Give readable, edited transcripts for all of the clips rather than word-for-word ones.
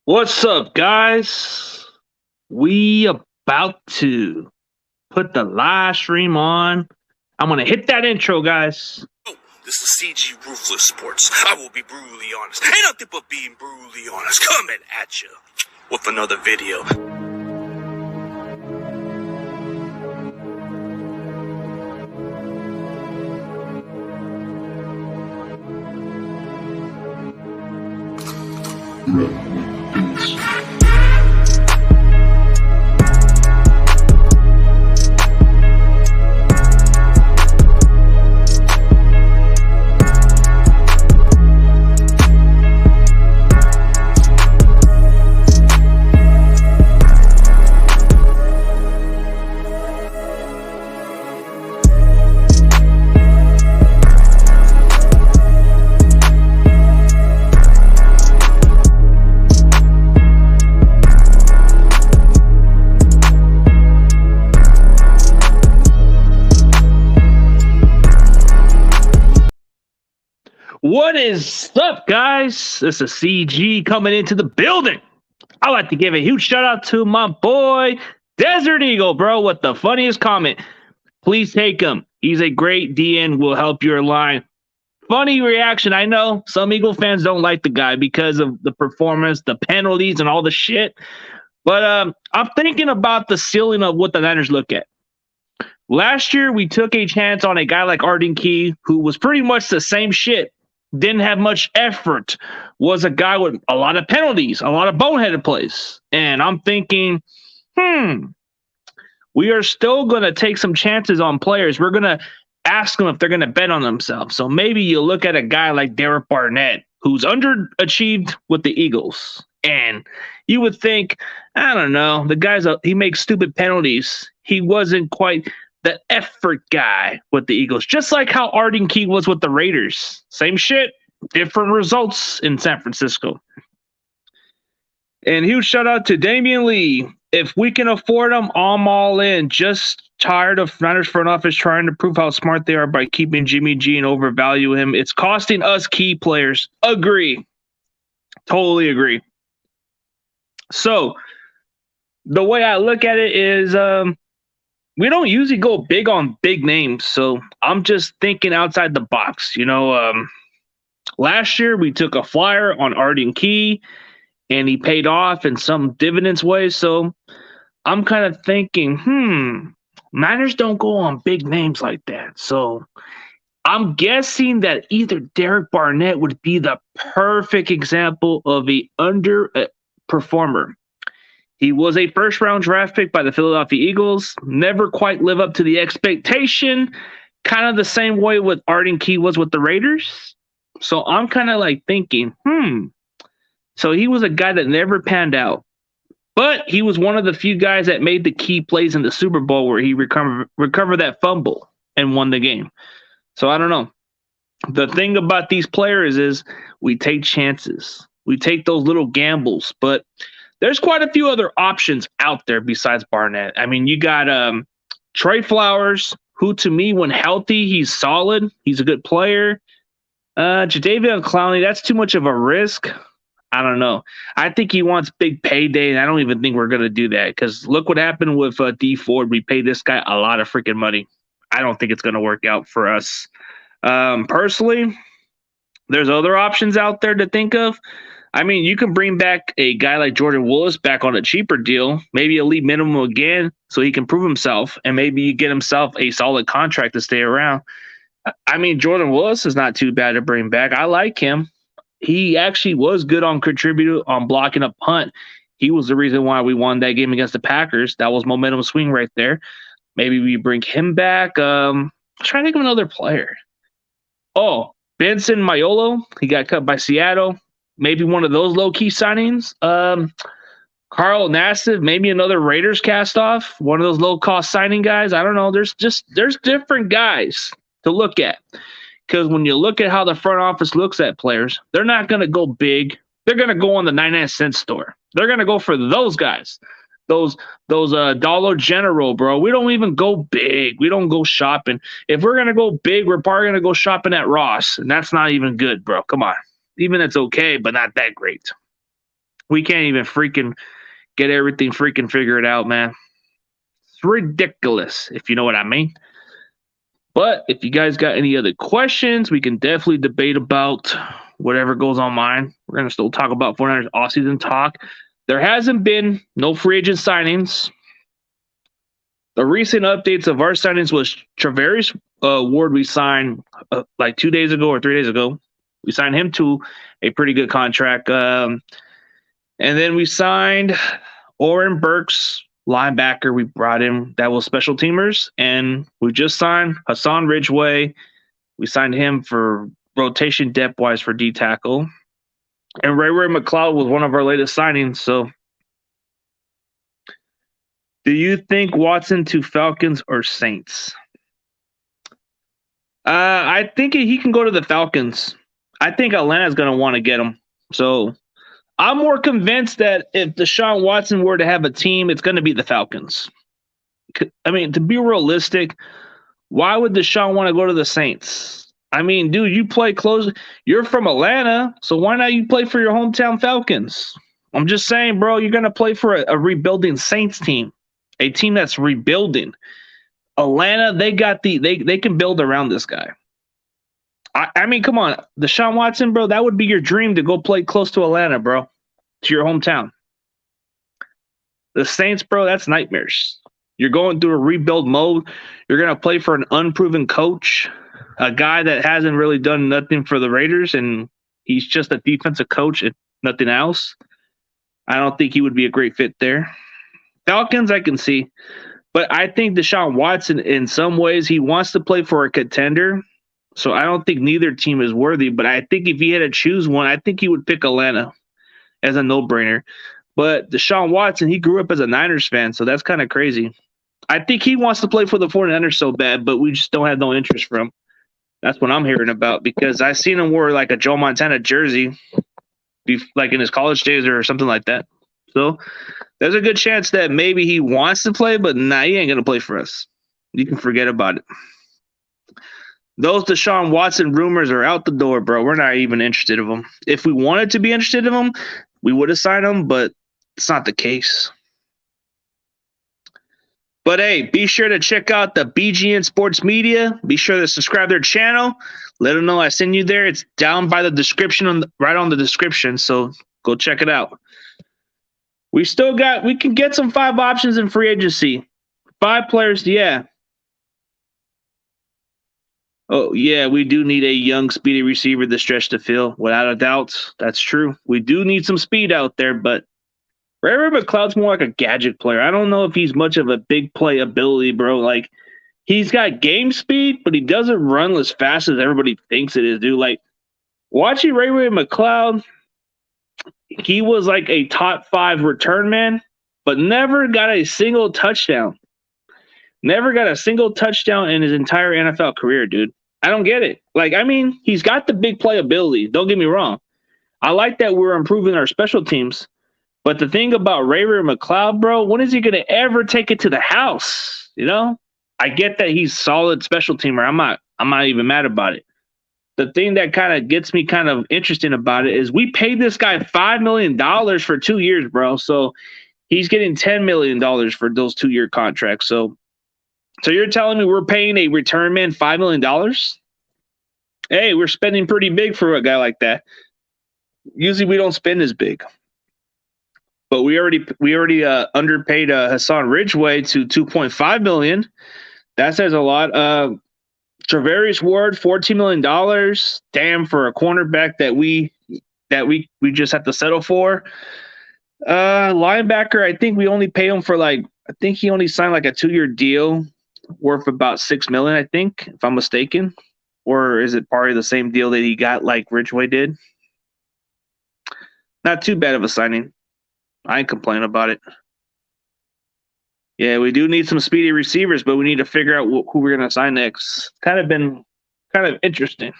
What's up, guys? We about to put the live stream on. I'm gonna hit that intro, guys. Oh, this is CG Ruthless Sports. I will be brutally honest. Ain't nothing but being brutally honest. Coming at you with another video. What is up, guys? This is CG coming into the building. I'd like to give a huge shout out to my boy Desert Eagle, bro, with the funniest comment. Please take him. He's a great DN, will help your line. Funny reaction. I know some Eagle fans don't like the guy because of the performance, the penalties, and all the shit. But I'm thinking about the ceiling of what the Niners look at. Last year, we took a chance on a guy like Arden Key, who was pretty much the same shit. Didn't have much effort. Was a guy with a lot of penalties, a lot of boneheaded plays. And I'm thinking, we are still going to take some chances on players. We're going to ask them if they're going to bet on themselves. So maybe you look at a guy like Barnett, who's underachieved with the Eagles. And you would think, I don't know, the guy's he makes stupid penalties. He wasn't quite the effort guy with the Eagles, just like how Arden Key was with the Raiders. Same shit, different results in San Francisco. And huge shout out to Damian Lee. If we can afford him, I'm all in. Just tired of Niners front office trying to prove how smart they are by keeping Jimmy G and overvalue him. It's costing us key players. Agree. Totally agree. So the way I look at it is we don't usually go big on big names. So I'm just thinking outside the box. Last year we took a flyer on Arden Key and he paid off in some dividends way. So I'm kind of thinking, Niners don't go on big names like that. So I'm guessing that either Derek Barnett would be the perfect example of a underperformer. He was a first-round draft pick by the Philadelphia Eagles. Never quite live up to the expectation. Kind of the same way with Arden Key was with the Raiders. So I'm kind of like thinking, So he was a guy that never panned out. But he was one of the few guys that made the key plays in the Super Bowl where he recovered that fumble and won the game. So I don't know. The thing about these players is we take chances. We take those little gambles, but there's quite a few other options out there besides Barnett. I mean, you got Trey Flowers, who to me, when healthy, he's solid. He's a good player. Jadeveon Clowney, that's too much of a risk. I don't know. I think he wants big payday, and I don't even think we're going to do that because look what happened with D Ford. We paid this guy a lot of freaking money. I don't think it's going to work out for us. Personally, there's other options out there to think of. I mean, you can bring back a guy like Jordan Willis back on a cheaper deal, maybe a league minimum again, so he can prove himself, and maybe you get himself a solid contract to stay around. I mean, Jordan Willis is not too bad to bring back. I like him. He actually was good on contributor on blocking a punt. He was the reason why we won that game against the Packers. That was momentum swing right there. Maybe we bring him back. I'm trying to think of another player. Oh, Benson Mayolo. He got cut by Seattle. Maybe one of those low-key signings. Carl Nassib, maybe another Raiders cast-off. One of those low-cost signing guys. I don't know. There's different guys to look at. Because when you look at how the front office looks at players, they're not going to go big. They're going to go on the 99-cent store. They're going to go for those guys. Those Dollar General, bro. We don't even go big. We don't go shopping. If we're going to go big, we're probably going to go shopping at Ross. And that's not even good, bro. Come on. Even that's okay, but not that great. We can't even freaking get everything freaking figured out, man. It's ridiculous, if you know what I mean. But if you guys got any other questions, we can definitely debate about whatever goes on mine. We're going to still talk about 49ers offseason talk. There hasn't been no free agent signings. The recent updates of our signings was Travaris Ward we signed like 2 days ago or 3 days ago. We signed him to a pretty good contract. And then we signed Oren Burks, linebacker. We brought him. That was special teamers. And we just signed Hassan Ridgeway. We signed him for rotation depth-wise for D-tackle. And Ray McLeod was one of our latest signings. So do you think Watson to Falcons or Saints? I think he can go to the Falcons. I think Atlanta's going to want to get him. So I'm more convinced that if Deshaun Watson were to have a team, it's going to be the Falcons. I mean, to be realistic, why would Deshaun want to go to the Saints? I mean, dude, you play close. You're from Atlanta, so why not you play for your hometown Falcons? I'm just saying, bro, you're going to play for a rebuilding Saints team, a team that's rebuilding. Atlanta, they can build around this guy. I mean, come on, Deshaun Watson, bro, that would be your dream to go play close to Atlanta, bro, to your hometown. The Saints, bro, that's nightmares. You're going through a rebuild mode. You're going to play for an unproven coach, a guy that hasn't really done nothing for the Raiders, and he's just a defensive coach and nothing else. I don't think he would be a great fit there. Falcons, I can see. But I think Deshaun Watson, in some ways, he wants to play for a contender. So I don't think neither team is worthy. But I think if he had to choose one, I think he would pick Atlanta as a no-brainer. But Deshaun Watson, he grew up as a Niners fan, so that's kind of crazy. I think he wants to play for the 49ers so bad, but we just don't have no interest for him. That's what I'm hearing about, because I seen him wear like a Joe Montana jersey, like in his college days or something like that. So there's a good chance that maybe he wants to play, but nah, he ain't going to play for us. You can forget about it. Those Deshaun Watson rumors are out the door, bro. We're not even interested in them. If we wanted to be interested in them, we would have signed them, but it's not the case. But hey, be sure to check out the BGN Sports Media. Be sure to subscribe to their channel. Let them know I send you there. It's down by the description, right on the description. So go check it out. We can get some 5 options in free agency. 5 players, yeah. Oh, yeah, we do need a young, speedy receiver to stretch the field. Without a doubt, that's true. We do need some speed out there, but Ray McLeod's more like a gadget player. I don't know if he's much of a big play ability, bro. Like, he's got game speed, but he doesn't run as fast as everybody thinks it is, dude. Like, watching Ray McLeod, he was like a top 5 return man, but never got a single touchdown. Never got a single touchdown in his entire NFL career, dude. I don't get it. Like, I mean, he's got the big play ability. Don't get me wrong. I like that we're improving our special teams. But the thing about Ray McLeod, bro, when is he going to ever take it to the house? You know? I get that he's solid special teamer. I'm not even mad about it. The thing that kind of gets me kind of interested about it is we paid this guy $5 million for 2 years, bro. So he's getting $10 million for those 2-year contracts. So you're telling me we're paying a return man $5 million? Hey, we're spending pretty big for a guy like that. Usually we don't spend as big. But we already underpaid Hassan Ridgeway to $2.5 million. That says a lot. Travaris Ward, $14 million. Damn, for a cornerback that we just have to settle for. Linebacker, I think we only pay him for I think he only signed like a 2-year deal worth about $6 million, I think, if I'm mistaken. Or is it part of the same deal that he got like Ridgeway did? Not too bad of a signing. I ain't complaining about it. Yeah, we do need some speedy receivers, but we need to figure out who we're going to sign next. Kind of interesting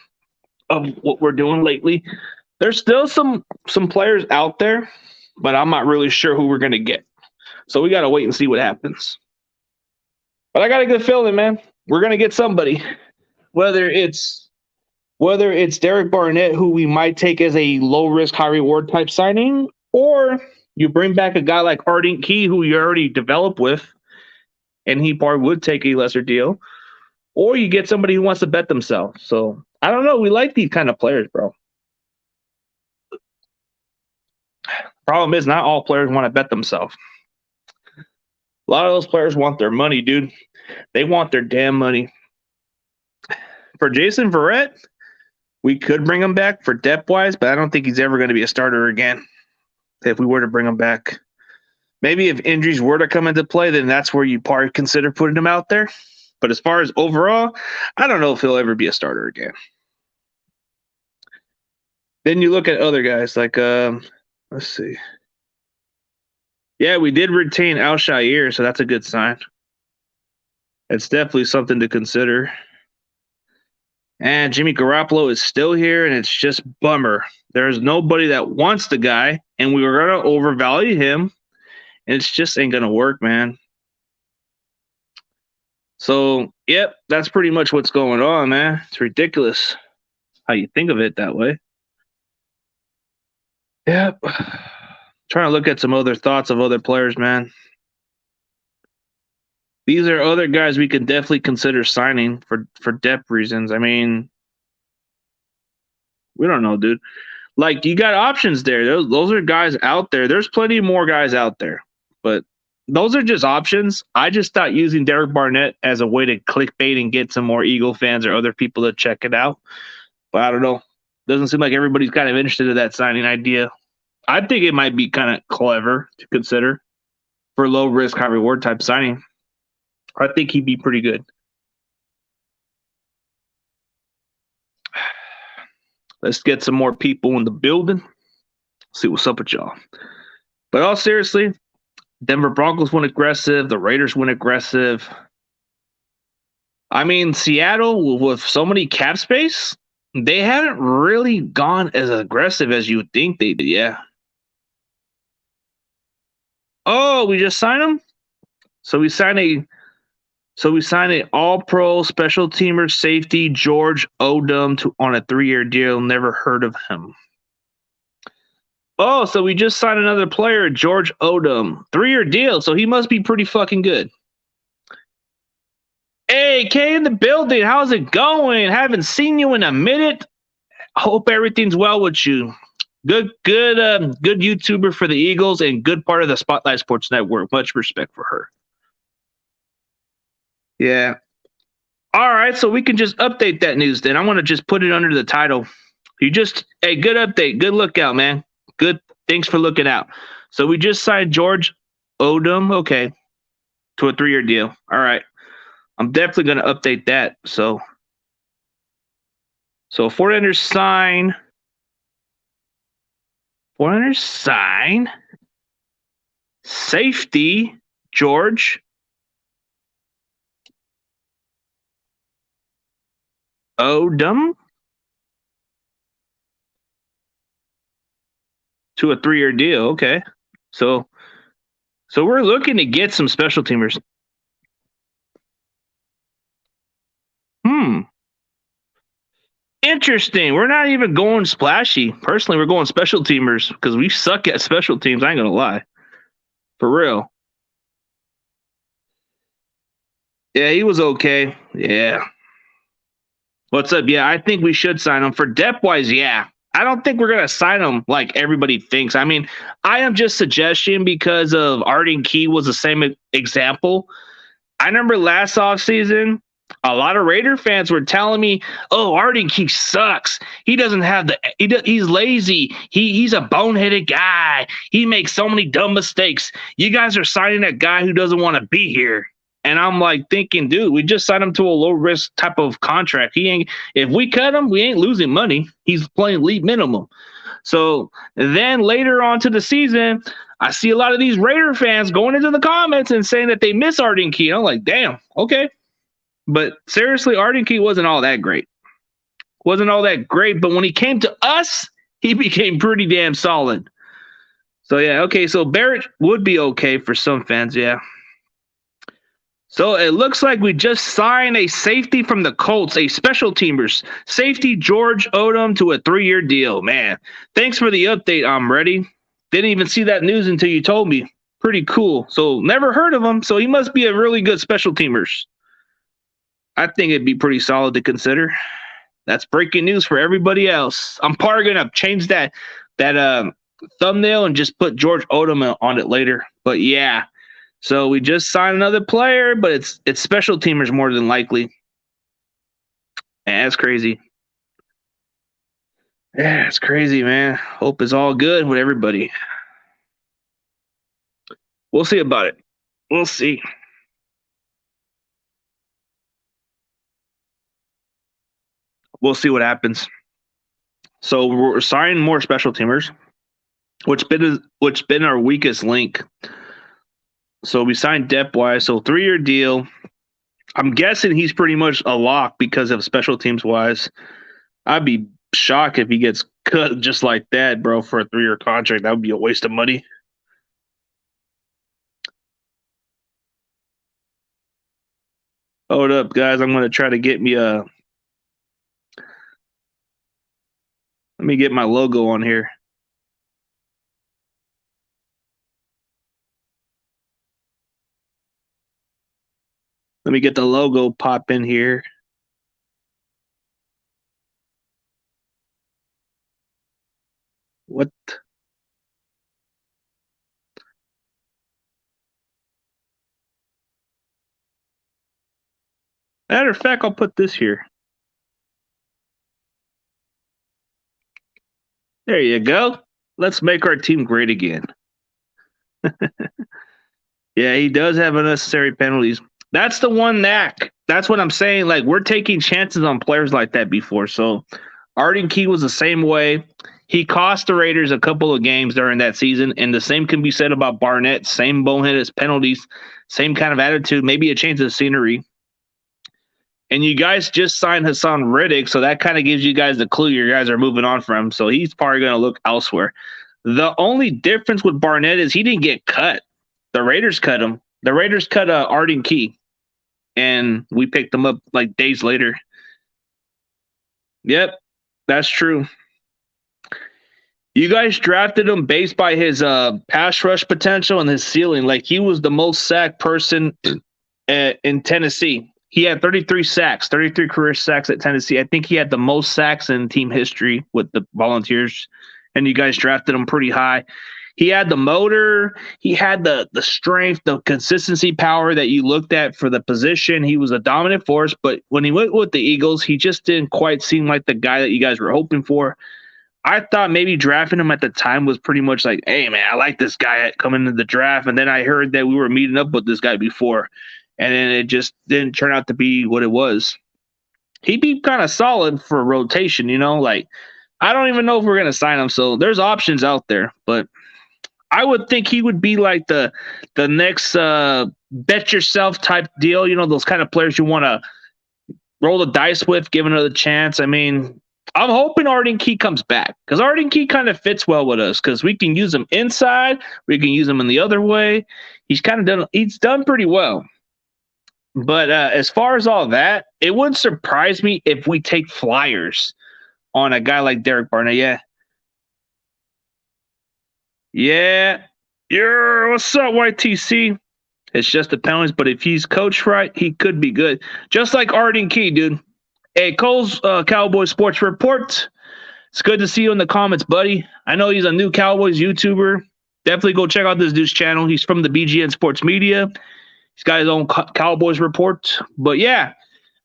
of what we're doing lately. There's still some players out there, but I'm not really sure who we're going to get. So we got to wait and see what happens. But I got a good feeling, man. We're going to get somebody. Whether it's Derek Barnett, who we might take as a low-risk, high-reward type signing, Or you bring back a guy like Arden Key, who you already developed with, and he probably would take a lesser deal. Or you get somebody who wants to bet themselves. So I don't know. We like these kind of players, bro. Problem is, not all players want to bet themselves. A lot of those players want their money, dude. They want their damn money. For Jason Verrett, we could bring him back for depth-wise, but I don't think he's ever going to be a starter again if we were to bring him back. Maybe if injuries were to come into play, then that's where you probably consider putting him out there. But as far as overall, I don't know if he'll ever be a starter again. Then you look at other guys like, let's see. Yeah, we did retain Al-Shaair, so that's a good sign. It's definitely something to consider. And Jimmy Garoppolo is still here, and it's just bummer. There's nobody that wants the guy, and we were going to overvalue him, and it's just ain't going to work, man. So, yep, that's pretty much what's going on, man. It's ridiculous how you think of it that way. Yep. Trying to look at some other thoughts of other players, man. These are other guys we can definitely consider signing for depth reasons. I mean, we don't know, dude. Like, you got options there. Those are guys out there. There's plenty more guys out there. But those are just options. I just thought using Derek Barnett as a way to clickbait and get some more Eagle fans or other people to check it out. But I don't know. Doesn't seem like everybody's kind of interested in that signing idea. I think it might be kind of clever to consider for low risk, high reward type signing. I think he'd be pretty good. Let's get some more people in the building. See what's up with y'all. But all seriously, Denver Broncos went aggressive. The Raiders went aggressive. I mean, Seattle, with so many cap space, they haven't really gone as aggressive as you would think they did. Yeah. Oh, we just signed him? So we signed an all-pro special teamer safety, George Odom, on a 3-year deal. Never heard of him. Oh, so we just signed another player, George Odom. 3-year deal, so he must be pretty fucking good. Hey, K in the building. How's it going? Haven't seen you in a minute. Hope everything's well with you. Good YouTuber for the Eagles and good part of the Spotlight Sports Network. Much respect for her. Yeah. All right, so we can just update that news then. I want to just put it under the title. Good update. Good lookout, man. Good. Thanks for looking out. So we just signed George Odom, okay, to a 3-year deal. All right. I'm definitely going to update that. So 49ers sign safety George Odom to a 3-year deal. Okay. So we're looking to get some special teamers. Interesting. We're not even going splashy. Personally, we're going special teamers because we suck at special teams. I ain't going to lie. For real. Yeah, he was okay. Yeah. What's up? Yeah, I think we should sign him. For depth-wise, yeah. I don't think we're going to sign him like everybody thinks. I mean, I am just suggesting because of Arden Key was the same example. I remember last offseason, a lot of Raider fans were telling me, "Oh, Arden Key sucks. He doesn't have he's lazy. He's a boneheaded guy. He makes so many dumb mistakes. You guys are signing a guy who doesn't want to be here." And I'm like thinking, dude, we just signed him to a low risk type of contract. If we cut him, we ain't losing money. He's playing league minimum. So then later on to the season, I see a lot of these Raider fans going into the comments and saying that they miss Arden Key. I'm like, damn, okay. But seriously, Arden Key wasn't all that great. But when he came to us, he became pretty damn solid. So, yeah, okay. So Barrett would be okay for some fans, yeah. So it looks like we just signed a safety from the Colts, a special teamers. Safety George Odom to a 3-year deal. Man, thanks for the update. I'm ready. Didn't even see that news until you told me. Pretty cool. So never heard of him. So he must be a really good special teamers. I think it'd be pretty solid to consider. That's breaking news for everybody else. I'm probably gonna change that thumbnail and just put George Odom on it later. But yeah, so we just signed another player, but it's special teamers more than likely. Man, that's crazy. Yeah, it's crazy, man. Hope it's all good with everybody. We'll see about it. We'll see. We'll see what happens. So we're signing more special teamers, which been our weakest link. So we signed depth-wise, so 3-year deal. I'm guessing he's pretty much a lock because of special teams-wise. I'd be shocked if he gets cut just like that, bro, for a 3-year contract. That would be a waste of money. Hold up, guys. I'm going to try to get me let me get my logo on here. Let me get the logo pop in here. What? Matter of fact, I'll put this here. There you go. Let's make our team great again. Yeah, he does have unnecessary penalties. That's the one that's what I'm saying. Like, we're taking chances on players like that before. So Arden Key was the same way. He cost the Raiders a couple of games during that season, and the same can be said about Barnett. Same boneheaded penalties, same kind of attitude, maybe a change of scenery. And you guys just signed Hassan Riddick, so that kind of gives you guys the clue you guys are moving on from. So he's probably going to look elsewhere. The only difference with Barnett is he didn't get cut. The Raiders cut him. The Raiders cut Arden Key, and we picked him up like days later. Yep, that's true. You guys drafted him based by his pass rush potential and his ceiling. Like, he was the most sacked person in Tennessee. He had 33 sacks, 33 career sacks at Tennessee. I think he had the most sacks in team history with the Volunteers, and you guys drafted him pretty high. He had the motor. He had the strength, the consistency power that you looked at for the position. He was a dominant force, but when he went with the Eagles, he just didn't quite seem like the guy that you guys were hoping for. I thought maybe drafting him at the time was pretty much like, hey, man, I like this guy coming into the draft. And then I heard that we were meeting up with this guy before, and then it just didn't turn out to be what it was. He'd be kind of solid for rotation, you know? Like, I don't even know if we're going to sign him, so there's options out there. But I would think he would be like the next bet yourself type deal, you know, those kind of players you want to roll the dice with, give another chance. I mean, I'm hoping Arden Key comes back because Arden Key kind of fits well with us because we can use him inside. We can use him in the other way. He's done pretty well. But as far as all that, it wouldn't surprise me if we take flyers on a guy like Derek Barnett. Yeah. Yeah. Yeah. What's up, YTC? It's just the penalties, but if he's coached right, he could be good. Just like Arden Key, dude. Hey, Cole's Cowboy Sports Report. It's good to see you in the comments, buddy. I know he's a new Cowboys YouTuber. Definitely go check out this dude's channel. He's from the BGN Sports Media. He's got his own Cowboys report. But yeah,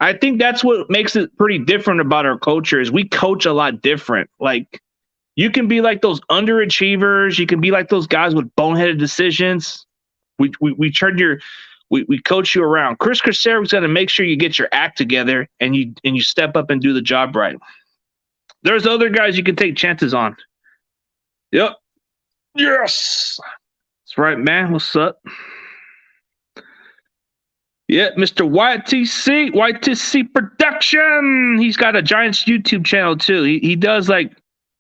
I think that's what makes it pretty different about our culture is we coach a lot different. Like, you can be like those underachievers. You can be like those guys with boneheaded decisions. We coach you around. Chris Cressero's going to make sure you get your act together and you step up and do the job right. There's other guys you can take chances on. Yep. Yes. That's right, man. What's up? Yeah, Mr. YTC Production. He's got a Giants YouTube channel too. He does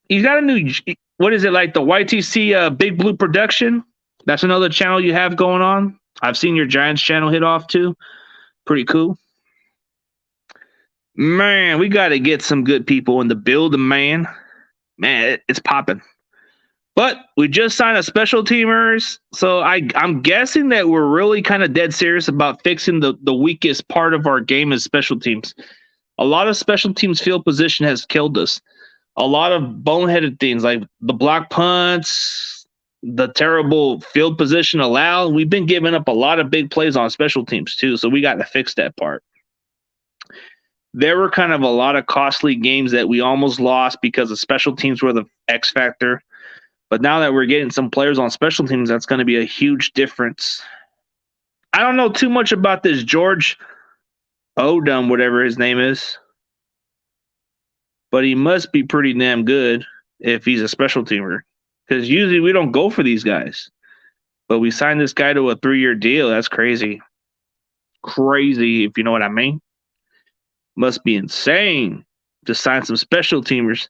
he's got a new, what is it, like the YTC Big Blue Production? That's another channel you have going on. I've seen your Giants channel hit off too. Pretty cool. Man, we got to get some good people in the building, man. Man, it's popping. But we just signed a special teamers, so I'm guessing that we're really kind of dead serious about fixing the weakest part of our game is special teams. A lot of special teams field position has killed us. A lot of boneheaded things like the block punts, the terrible field position allowed. We've been giving up a lot of big plays on special teams too, so we got to fix that part. There were kind of a lot of costly games that we almost lost because the special teams were the X factor. But now that we're getting some players on special teams, that's going to be a huge difference. I don't know too much about this George Odom, whatever his name is. But he must be pretty damn good if he's a special teamer. Because usually we don't go for these guys. But we signed this guy to a 3-year deal. That's crazy. Crazy, if you know what I mean. Must be insane to sign some special teamers.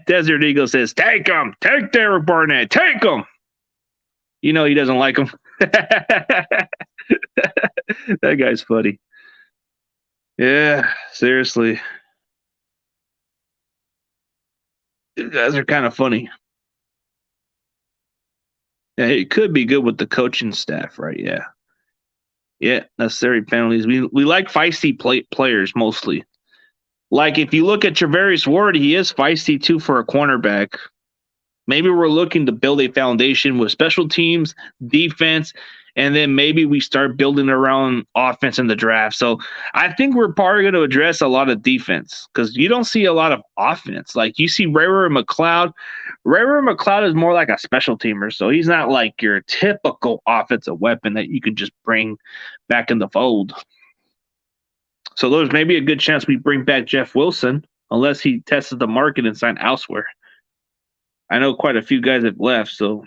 Desert Eagle says, take him. Take Derek Barnett. Take him. You know he doesn't like him. That guy's funny. Yeah, seriously. You guys are kind of funny. Yeah, it could be good with the coaching staff, right? Yeah. Yeah, necessary penalties. We like feisty players mostly. Like if you look at Travarius Ward, he is feisty too for a cornerback. Maybe we're looking to build a foundation with special teams, defense, and then maybe we start building around offense in the draft. So I think we're probably going to address a lot of defense because you don't see a lot of offense. Like you see Ray-Ray McCloud. Ray-Ray McCloud is more like a special teamer. So he's not like your typical offensive weapon that you can just bring back in the fold. So there's maybe a good chance we bring back Jeff Wilson unless he tested the market and signed elsewhere. I know quite a few guys have left, so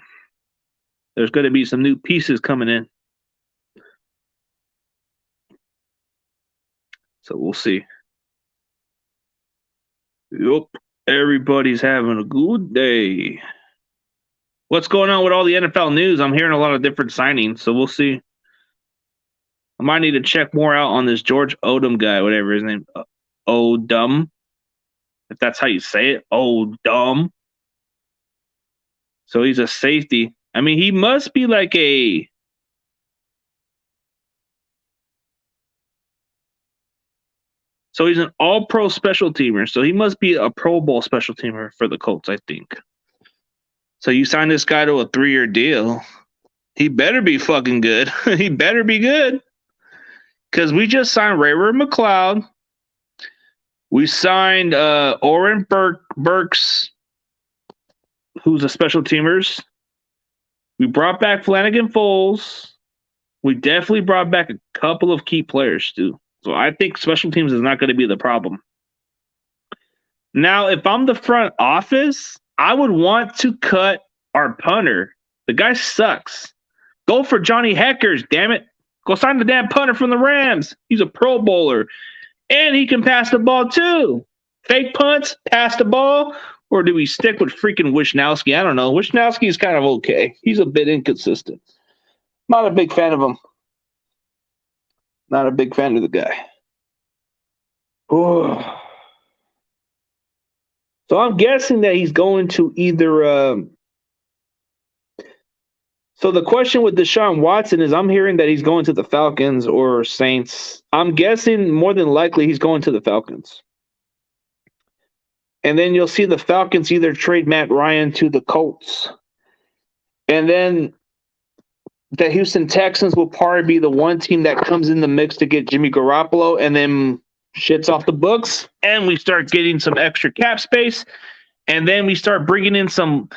there's going to be some new pieces coming in. So we'll see. Yep. Everybody's having a good day. What's going on with all the NFL news? I'm hearing a lot of different signings, so we'll see. I might need to check more out on this George Odom guy, whatever his name. Odom. If that's how you say it. Odom. So he's a safety. I mean, he must be like a... So he's an all-pro special teamer. So he must be a Pro Bowl special teamer for the Colts, I think. So you sign this guy to a 3-year deal. He better be fucking good. He better be good. Because we just signed Ray-Ray McCloud. We signed Oren Burks, who's a special teamers. We brought back Flanagan Foles. We definitely brought back a couple of key players, too. So I think special teams is not going to be the problem. Now, if I'm the front office, I would want to cut our punter. The guy sucks. Go for Johnny Heckers, damn it. Go sign the damn punter from the Rams. He's a Pro Bowler. And he can pass the ball, too. Fake punts, pass the ball. Or do we stick with freaking Wishnowsky? I don't know. Wishnowsky is kind of okay. He's a bit inconsistent. Not a big fan of him. Not a big fan of the guy. Oh. So I'm guessing that he's going to either... So the question with Deshaun Watson is I'm hearing that he's going to the Falcons or Saints. I'm guessing more than likely he's going to the Falcons. And then you'll see the Falcons either trade Matt Ryan to the Colts. And then the Houston Texans will probably be the one team that comes in the mix to get Jimmy Garoppolo and then shits off the books. And we start getting some extra cap space. And then we start bringing in some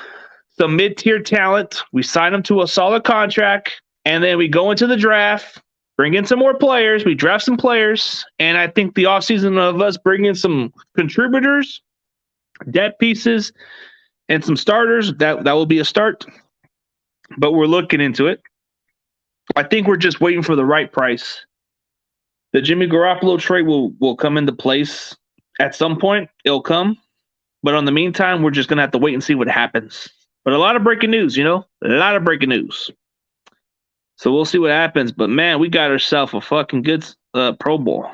mid-tier talent. We sign them to a solid contract. And then we go into the draft, bring in some more players. We draft some players. And I think the offseason of us bring in some contributors, depth pieces, and some starters, that will be a start. But we're looking into it. I think we're just waiting for the right price. The Jimmy Garoppolo trade will come into place at some point. It'll come. But in the meantime, we're just going to have to wait and see what happens. But a lot of breaking news, a lot of breaking news. So we'll see what happens. But, man, we got ourselves a fucking good Pro Bowl.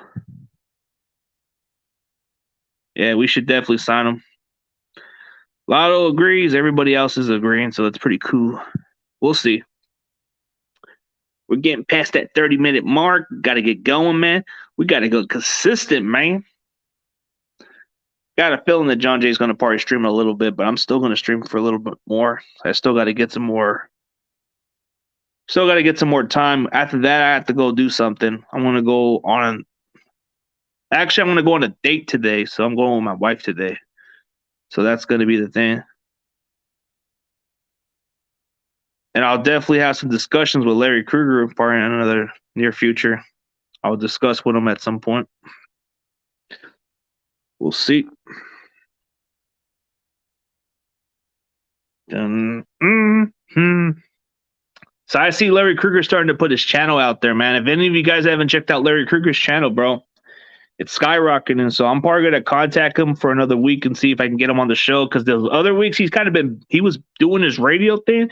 Yeah, we should definitely sign him. Lotto agrees. Everybody else is agreeing, so it's pretty cool. We'll see. We're getting past that 30-minute mark. Got to get going, man. We got to go consistent, man. Got a feeling that John Jay's going to probably stream a little bit, but I'm still going to stream for a little bit more. I still got to get some more. Still got to get some more time. After that, I have to go do something. I'm going to go on. Actually, I'm going to go on a date today, so I'm going with my wife today. So that's going to be the thing. And I'll definitely have some discussions with Larry Krueger probably in another near future. I'll discuss with him at some point. We'll see. Mm-hmm. So I see Larry Krueger starting to put his channel out there, man. If any of you guys haven't checked out Larry Krueger's channel, bro, it's skyrocketing. So I'm probably gonna contact him for another week and see if I can get him on the show. Because those other weeks he was doing his radio thing,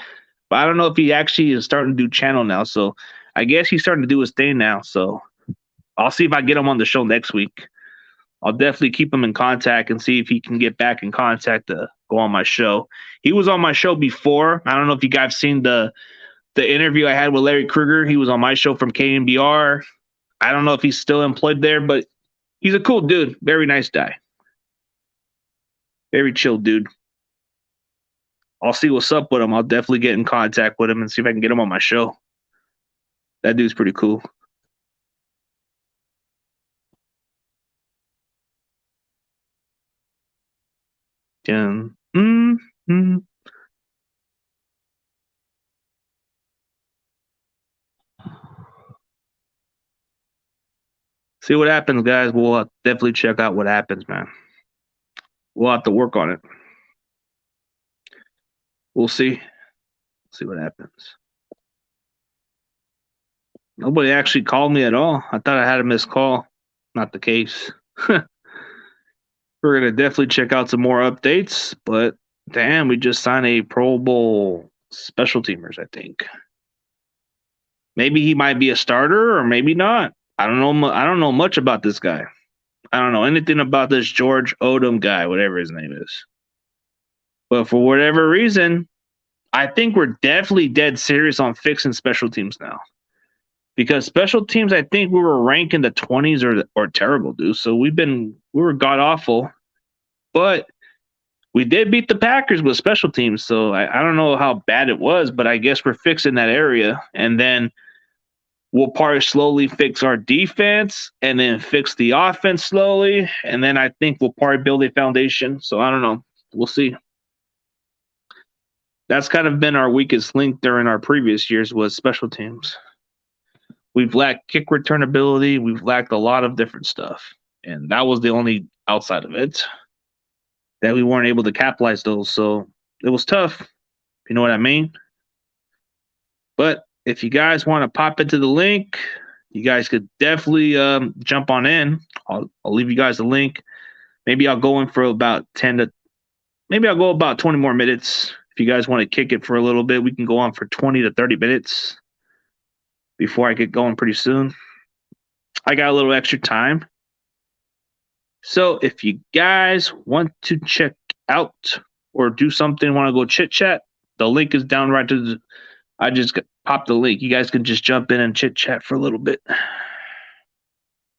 but I don't know if he actually is starting to do channel now. So I guess he's starting to do his thing now. So I'll see if I get him on the show next week. I'll definitely keep him in contact and see if he can get back in contact to go on my show. He was on my show before. I don't know if you guys seen the interview I had with Larry Krueger. He was on my show from KNBR. I don't know if he's still employed there, but he's a cool dude. Very nice guy. Very chill dude. I'll see what's up with him. I'll definitely get in contact with him and see if I can get him on my show. That dude's pretty cool. Mm-hmm. See what happens, guys. We'll definitely check out what happens, man. We'll have to work on it. We'll see. See what happens. Nobody actually called me at all. I thought I had a missed call. Not the case. We're going to definitely check out some more updates, but damn, we just signed a Pro Bowl special teamers, I think. Maybe he might be a starter or maybe not. I don't know. I don't know much about this guy. I don't know anything about this George Odom guy, whatever his name is. But for whatever reason, I think we're definitely dead serious on fixing special teams now. Because special teams, I think we were ranked in the 20s or terrible, dude. So we were god awful. But we did beat the Packers with special teams. So I don't know how bad it was, but I guess we're fixing that area. And then we'll probably slowly fix our defense and then fix the offense slowly. And then I think we'll probably build a foundation. So I don't know. We'll see. That's kind of been our weakest link during our previous years was special teams. We've lacked kick return ability. We've lacked a lot of different stuff. And that was the only outside of it that we weren't able to capitalize those. So it was tough. You know what I mean? But if you guys want to pop into the link, you guys could definitely jump on in. I'll leave you guys the link. Maybe I'll go in for about 20 more minutes. If you guys want to kick it for a little bit, we can go on for 20 to 30 minutes before I get going pretty soon. I got a little extra time. So if you guys want to check out or do something, want to go chit chat, the link is down right to I just popped the link. You guys can just jump in and chit chat for a little bit. A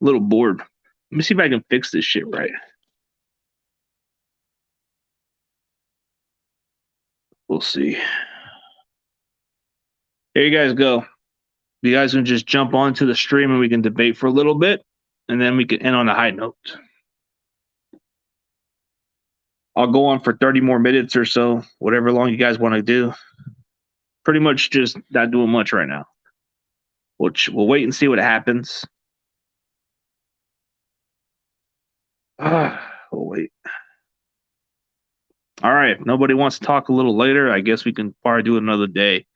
little bored. Let me see if I can fix this shit right. We'll see. There you guys go. You guys can just jump onto the stream and we can debate for a little bit, and then we can end on a high note. I'll go on for 30 more minutes or so, whatever long you guys want to do. Pretty much just not doing much right now. We'll wait and see what happens. We'll wait. All right. If nobody wants to talk a little later, I guess we can probably do it another day.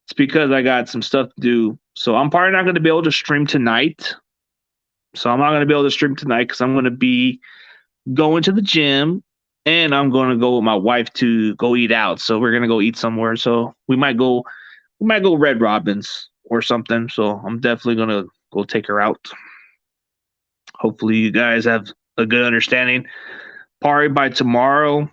It's because I got some stuff to do. So I'm probably not going to be able to stream tonight. Because I'm going to be going to the gym and I'm going to go with my wife to go eat out. So we're going to go eat somewhere. So we might go Red Robin's or something. So I'm definitely going to go take her out. Hopefully you guys have a good understanding. Probably by tomorrow,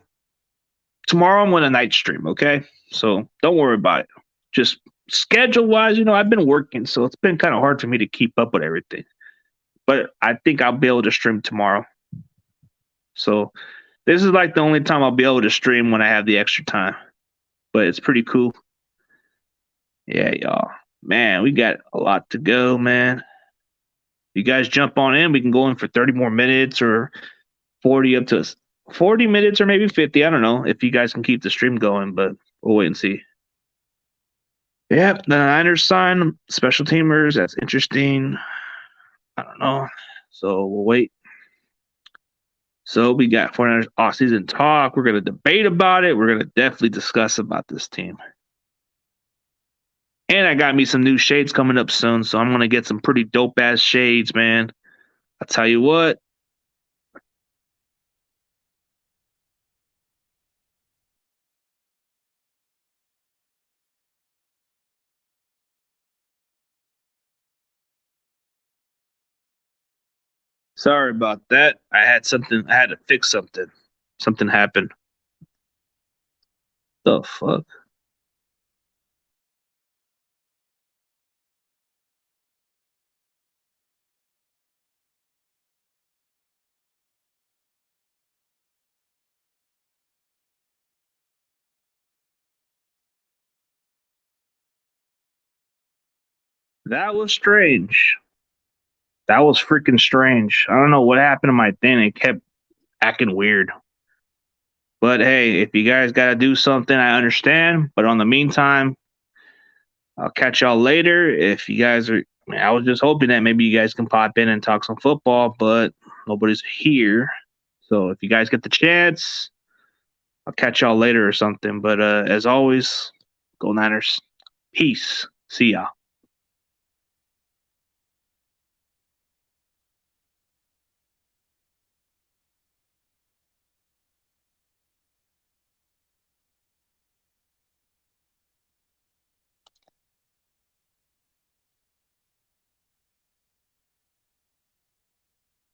tomorrow I'm going to night stream, okay? So don't worry about it. Just schedule-wise, I've been working, so it's been kind of hard for me to keep up with everything. But I think I'll be able to stream tomorrow. So this is like the only time I'll be able to stream when I have the extra time. But it's pretty cool. Yeah, y'all. Man, we got a lot to go, man. You guys jump on in. We can go in for 30 more minutes or 40 up to 40 minutes or maybe 50. I don't know if you guys can keep the stream going, but we'll wait and see. Yep, the Niners sign special teamers. That's interesting. I don't know. So we'll wait. So we got 49ers off-season talk. We're going to debate about it. We're going to definitely discuss about this team. And I got me some new shades coming up soon, so I'm going to get some pretty dope-ass shades, man. I'll tell you what. Sorry about that. I had to fix something. Something happened. The fuck? That was strange. That was freaking strange. I don't know what happened to my thing. It kept acting weird. But hey, if you guys got to do something, I understand. But on the meantime, I'll catch y'all later. If you guys are, I was just hoping that maybe you guys can pop in and talk some football, but nobody's here. So if you guys get the chance, I'll catch y'all later or something. But as always, go Niners. Peace. See y'all.